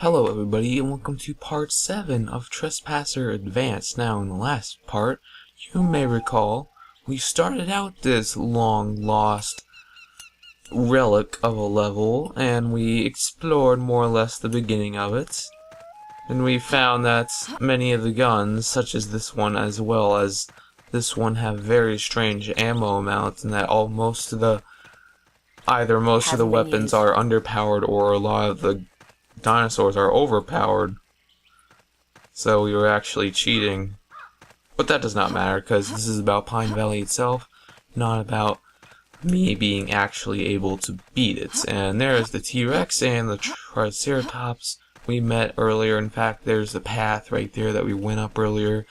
Hello everybody and welcome to part 7 of Trespasser Advanced. Now in the last part, you may recall, we started out this long lost relic of a level and we explored more or less the beginning of it. And we found that many of the guns, such as this one as well as this one, have very strange ammo amounts, and that most of the weapons are underpowered or a lot of the dinosaurs are overpowered. So we were actually cheating. But that does not matter, because this is about Pine Valley itself, not about me being actually able to beat it. And there's the T-Rex and the Triceratops we met earlier. In fact, there's the path right there that we went up earlier,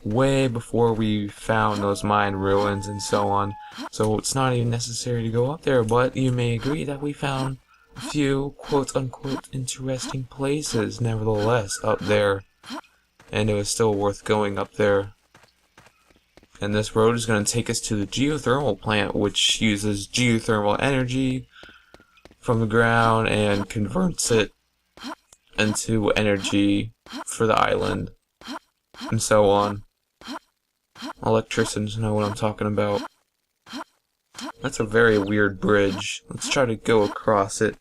way before we found those mine ruins and so on. So it's not even necessary to go up there, but you may agree that we found a few quote-unquote interesting places nevertheless up there, and it was still worth going up there. And this road is going to take us to the geothermal plant, which uses geothermal energy from the ground and converts it into energy for the island, and so on. Electricians know what I'm talking about. That's a very weird bridge. Let's try to go across it.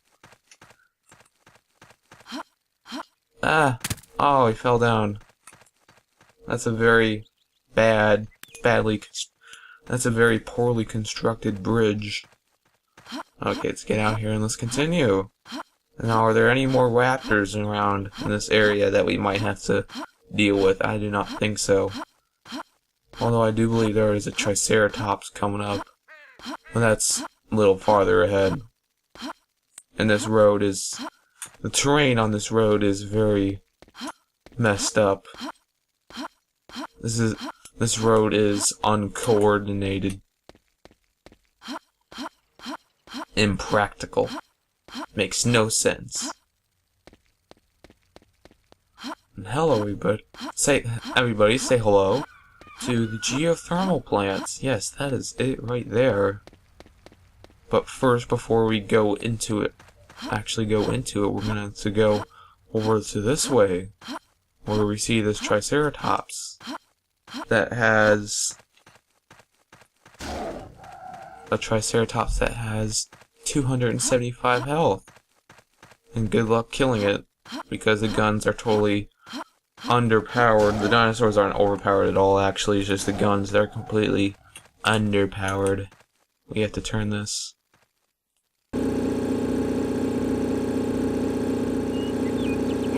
Ah! Oh, he fell down. That's a very that's a very poorly constructed bridge. Okay, let's get out here and let's continue. Now, are there any more raptors around in this area that we might have to deal with? I do not think so. Although I do believe there is a Triceratops coming up. But that's a little farther ahead. And this road is... the terrain on this road is very messed up. This road is uncoordinated. Impractical. Makes no sense. And hello everybody. Everybody say hello to the geothermal plants. Yes, that is it right there. But first, before we go into it, we're gonna have to go over to this way, where we see this Triceratops that has 275 health. And good luck killing it, because the guns are totally underpowered. The dinosaurs aren't overpowered at all, actually. It's just the guns that are completely underpowered. We have to turn this. It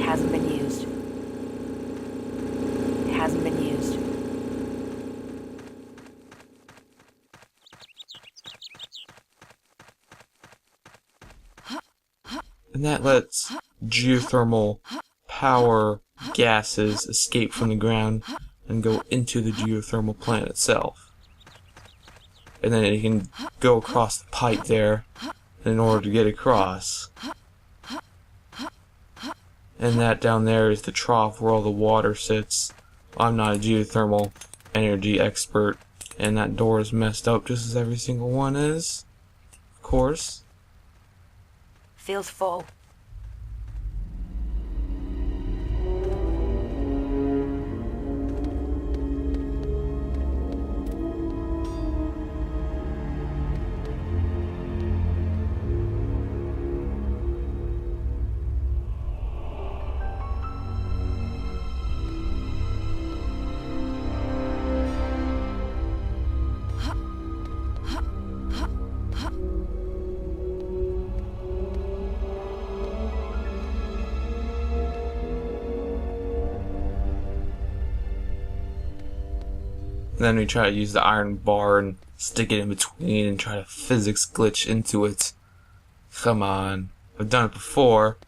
hasn't been used. It hasn't been used. And that lets geothermal power gases escape from the ground and go into the geothermal plant itself. And then it can go across the pipe there in order to get across. And that down there is the trough where all the water sits. I'm not a geothermal energy expert, and that door is messed up just as every single one is, of course. Feels full. Then we try to use the iron bar and stick it in between and try to physics glitch into it. Come on. I've done it before.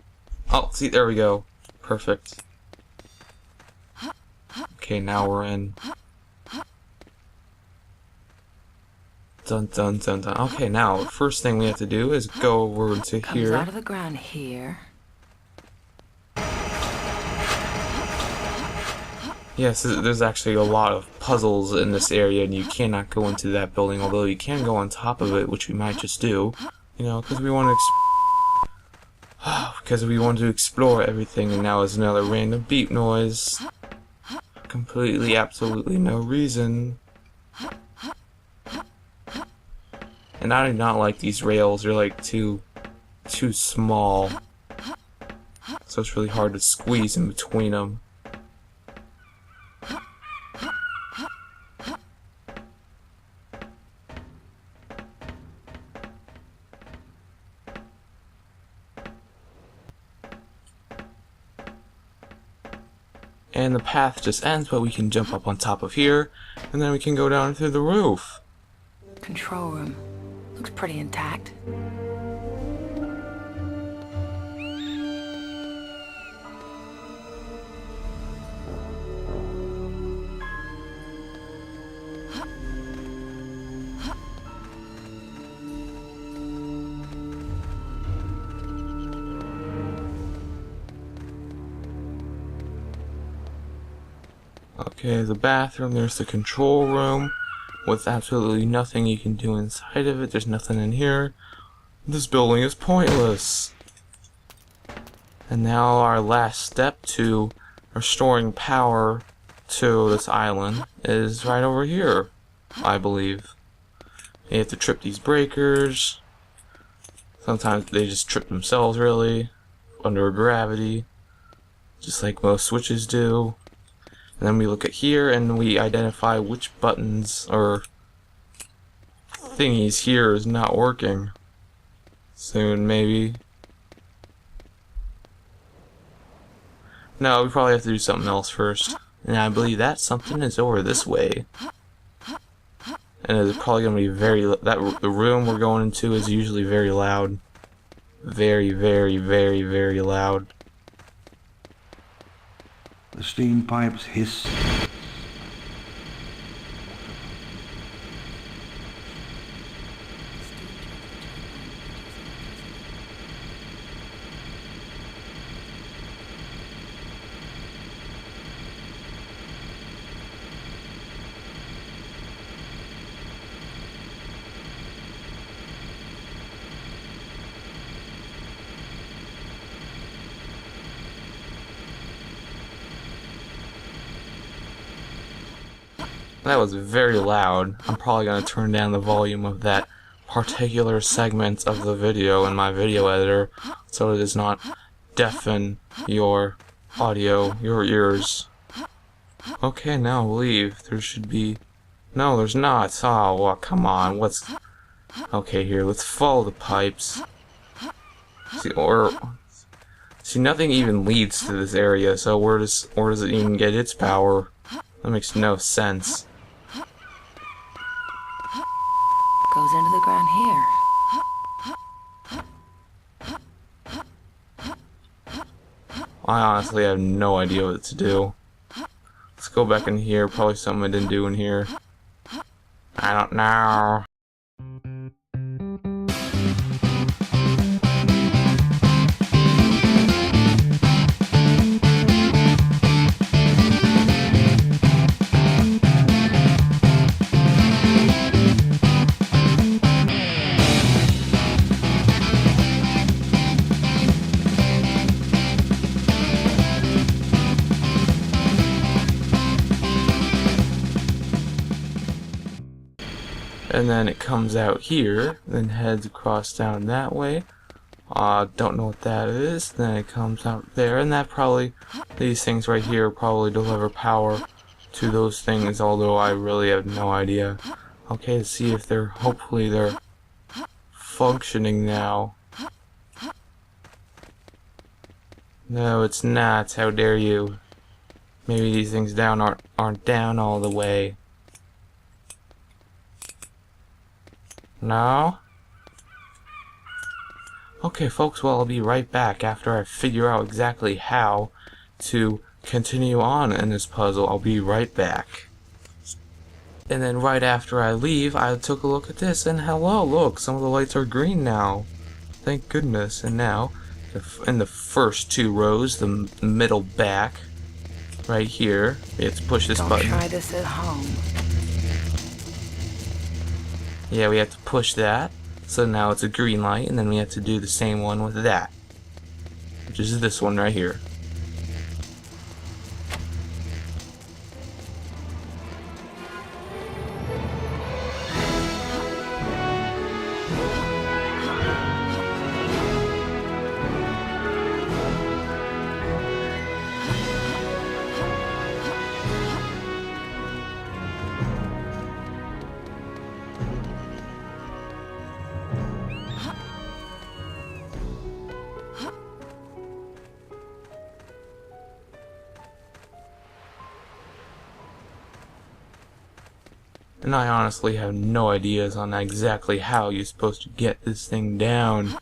Oh, see, there we go. Perfect. Okay, now we're in. Dun dun dun dun. Okay, now, the first thing we have to do is go over to here. Comes out of the ground here. Yes, there's actually a lot of puzzles in this area, and you cannot go into that building, although you can go on top of it, which we might just do, you know, because we want to Because we wanted to explore everything, and now it's another random beep noise. Completely, absolutely no reason. And I do not like these rails. They're like too small. So it's really hard to squeeze in between them. And the path just ends, but we can jump up on top of here, and then we can go down through the roof. Control room. Looks pretty intact. Okay, the bathroom, there's the control room, with absolutely nothing you can do inside of it. There's nothing in here. This building is pointless. And now our last step to restoring power to this island is right over here, I believe. You have to trip these breakers. Sometimes they just trip themselves, really, under gravity, just like most switches do. And then we look at here and we identify which buttons or thingies here is not working. Soon, maybe. No, we probably have to do something else first. And I believe that something is over this way. And it's probably going to be the room we're going into is usually very loud. Very, very, very, very loud. The steam pipes hiss. That was very loud. I'm probably going to turn down the volume of that particular segment of the video in my video editor so it does not deafen your audio, your ears. Okay, now leave. There should be... No, there's not. Oh, well, come on. What's... Okay, here, let's follow the pipes. See, nothing even leads to this area, so where does it even get its power? That makes no sense. Goes into the ground here. I honestly have no idea what to do. Let's go back in here. Probably something I didn't do in here. I don't know. And then it comes out here, then heads across down that way. Don't know what that is. Then it comes out there, and that probably, these things right here probably deliver power to those things, although I really have no idea. Okay, let's see if hopefully they're functioning now. No, it's not. How dare you? Maybe these things aren't down all the way. No? Okay, folks, well, I'll be right back after I figure out exactly how to continue on in this puzzle. I'll be right back. And then right after I leave, I took a look at this, and hello, look, some of the lights are green now. Thank goodness. And now, in the first two rows, the middle back, right here, we have to push this button. Don't try this at home. Yeah, we have to push that. So now it's a green light, and then we have to do the same one with that. which is this one right here. And I honestly have no ideas on exactly how you're supposed to get this thing down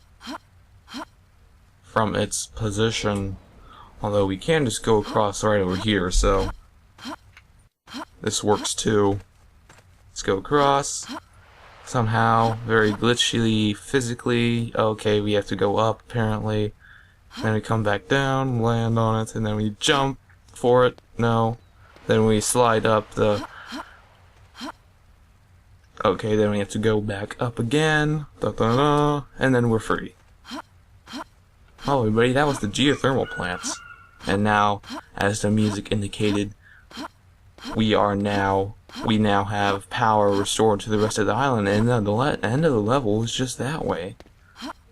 from its position. Although we can just go across right over here, so this works too. Let's go across. Somehow, very glitchily, physically. Okay, we have to go up apparently. Then we come back down, land on it, and then we jump for it. No. Then we slide up the... Okay, then we have to go back up again, and then we're free. Oh, everybody, that was the geothermal plants. And now, as the music indicated, we now have power restored to the rest of the island, and the end of the level is just that way.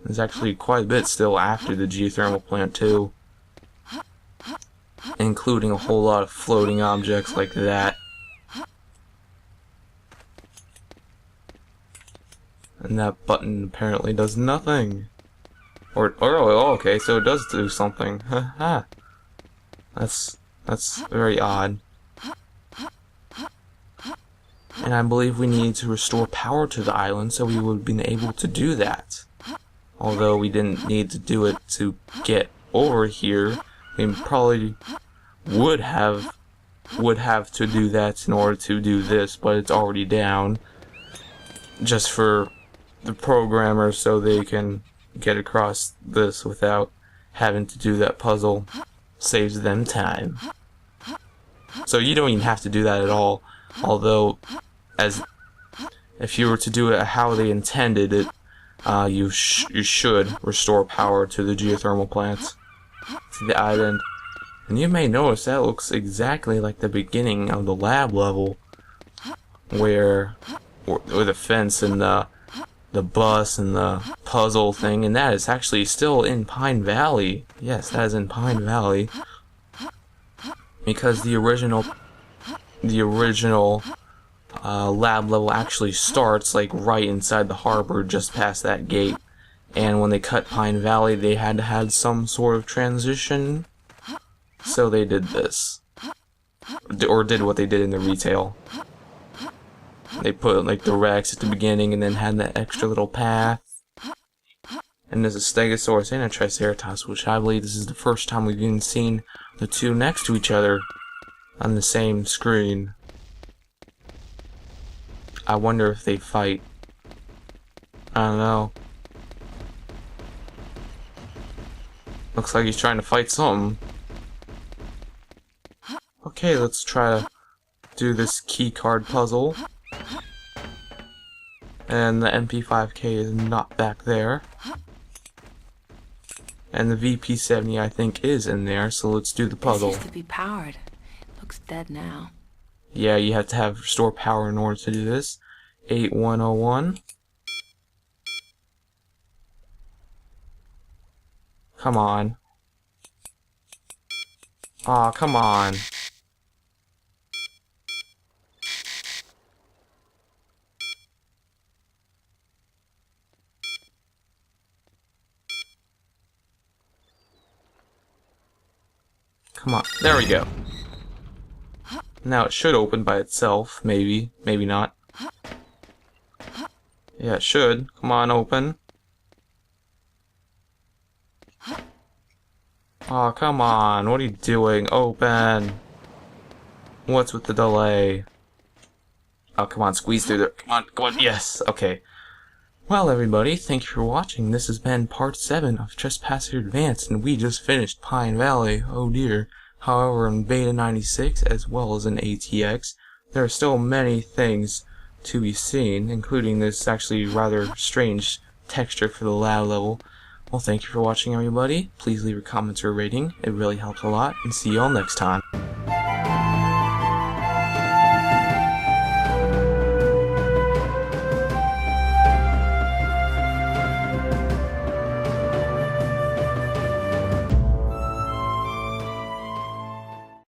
There's actually quite a bit still after the geothermal plant too, including a whole lot of floating objects like that. And that button apparently does nothing. Oh, okay, so it does do something. Haha. That's very odd. And I believe we need to restore power to the island, so we would have been able to do that. Although we didn't need to do it to get over here, we probably would have to do that in order to do this, but it's already down. Just for the programmers, so they can get across this without having to do that puzzle. Saves them time. So you don't even have to do that at all. Although, if you were to do it how they intended it, you should restore power to the geothermal plants, to the island. And you may notice that looks exactly like the beginning of the lab level, where the fence and the bus and the puzzle thing, and that is actually still in Pine Valley. Yes, that is in Pine Valley, because the original lab level actually starts like right inside the harbor, just past that gate. And when they cut Pine Valley, they had to have some sort of transition, so they did this, or did what they did in the retail. They put like the Rex at the beginning and then had that extra little path. And there's a Stegosaurus and a Triceratops, which I believe this is the first time we've even seen the two next to each other on the same screen. I wonder if they fight. I don't know. Looks like he's trying to fight something. Okay, let's try to do this key card puzzle. And the MP5K is not back there. And the VP70 I think is in there, so let's do the puzzle. This used to be powered. It looks dead now. Yeah, you have to have restore power in order to do this. 8101. Come on. Aw, come on. Come on. There we go. Now it should open by itself, maybe. Maybe not. Yeah, it should. Come on, open. Oh, come on. What are you doing? Open. What's with the delay? Oh, come on. Squeeze through there. Come on. Come on. Yes. Okay. Well, everybody, thank you for watching. This has been part 7 of Trespasser Advanced, and we just finished Pine Valley. Oh dear. However, in Beta 96, as well as in ATX, there are still many things to be seen, including this actually rather strange texture for the lab level. Well, thank you for watching, everybody. Please leave a comment or a rating. It really helps a lot, and see you all next time.